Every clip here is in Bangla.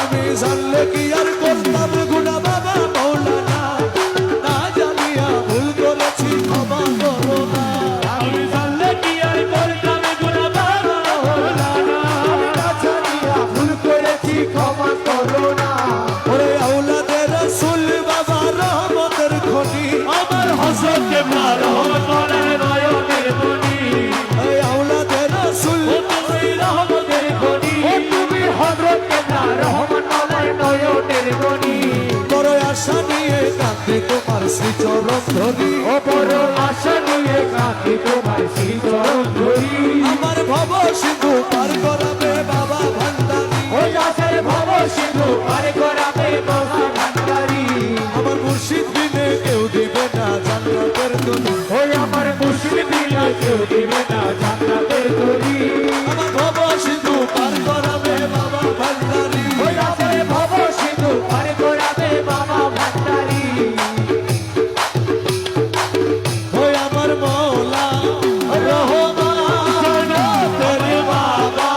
আমি জানলে কি আর করতাম গুনাহ বাবা মৌলানা, না জানিয়া ভুল করেছি ক্ষমা করো না। আমি জানলে কি আর করতাম গুনাহ বাবা মৌলানা, না জানিয়া ভুল করেছি ক্ষমা করো না। ওরে আওলাদে রাসূল বাবা রহমতের খনি, আমার হযরত কেবলা রহমতের নয়নের মনি, এই আওলাদে রাসূল ও তুমি রহমতের খনি, ও তুমি হযরত কেবলা রহমতের নয়নের মনি। বড় আশা নিয়ে কাঁদে তোমার শ্রীচরণ ধরি, ও বড় আশা নিয়ে কাঁদি তোমার শ্রীচরণ ধরি। আমার ভব সিন্ধু পার করাবে বাবা ভান্ডারী, ওই আশার ভব সিন্ধু পার করাবে বাবা ভান্ডারী। আমার মুর্শিদ বিনে কেউ দিবে না জান্নাতের তরি, ওই আমার মুর্শিদ বিনা কেউ দিবে না জান্নাতের তরি। আমার ভব সিন্ধু পার করাবে বাবা ভান্ডারী, ওই আশার ভব সিন্ধু পার করাবে বাবা ভান্ডারী। ওই আমার মৌলা রহমান তেরে বাবা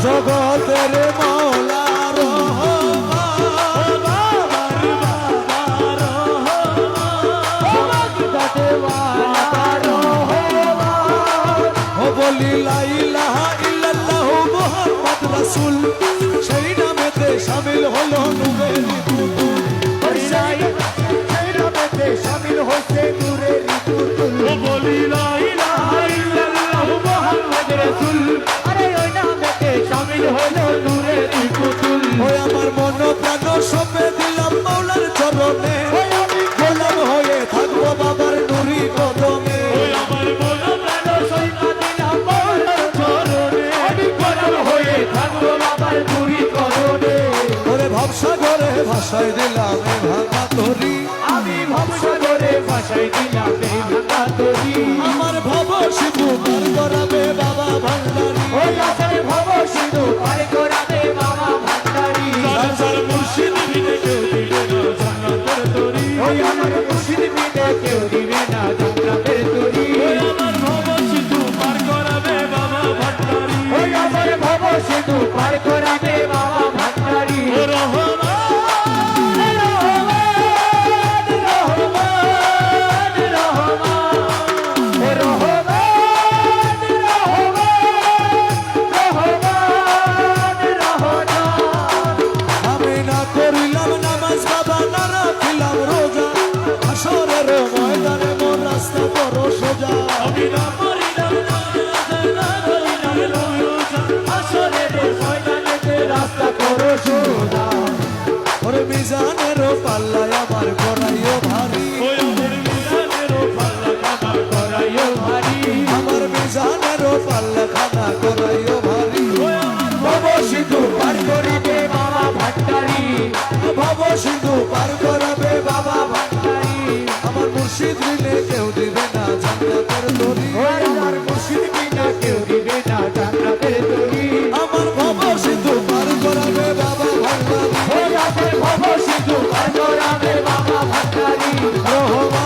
জগতের মৌলা রহমান, বাবার বাবা রহমান, ও বলি লা ইলাহা ইল্লাল্লাহু মুহাম্মদ রাসূল, সেই নামেতে শামিল হলো নূরের পুতুল। শামিল হচ্ছে নূরের পুতুল। ও বলি লা ইলাহা ইল্লাল্লাহু মুহাম্মাদুর রাসূল, আরে ওই নামেতে শামিল হলো নূরের পুতুল। ওই আমার মন প্রাণ সপে দিলাম মাওলার চরণে, ওই আমি গোলাম হয়ে থাকবো বাবার নুরি কদমে। ওই আমার মন প্রাণ সইকা দিলাম মওলার চরণে, আমি গোলাম হয়ে থাকবো বাবার নূরি চরণে। ওরে ভবসাগরে ভাসায় দিলাম এ ভাঙা তরি, আমি ভবসাগরে ভাসাই দিলাম এই ভাঙা তরি। আমার ভব সিন্ধু পার করাবে বাবা ভান্ডারী, ওই আশার ভব সিন্ধু পার করাবে বাবা ভান্ডারী। যার যার মুর্শিদ বিনে কেউ দিবে না জান্নাতের তরি, ওই আমার মুর্শিদ বিনে কেউ দিবে না জান্নাতের তরি। ওই আমার ভব সিন্ধু পার করাবে বাবা ভান্ডারী, ওই আমার ভব সিন্ধু পার করাবে বাবা ভান্ডারী। ও রহমান আমি না করিলাম নামাজ বাবা না রাখিলাম রোজা, হাসরের ময়দানে মোর রাস্তা বড় সোজা। আমি না করিলাম না করিলাম রোজা, আসরের ময়দানেতে রাস্তা করো সোজা। ওরে মিজানের পাল্লায় আমার করাইও ভারী, ওই আমার মিজানেরও পাল্লা কাটা করাইও ভারী, আমার মিজানের পাল্লা খানা করাইও ভারী। ওই আমার ভব সিন্ধু পার করিবে বাবা ভান্ডারী। ভব সিন্ধু পার করাবে বাবা, ভান্ডারী আমার মুর্শিদ বিনে কেউ দিবে না জান্নাতের তরি, ওই আমার মুর্শিদ বিনা কেউ দিবে না জান্নাতের তরি। আমার ভব সিন্ধু পার করাবে বাবা ভান্ডারী, ওই আমার ভব সিন্ধু পার করাবে বাবা ভান্ডারী। রহমান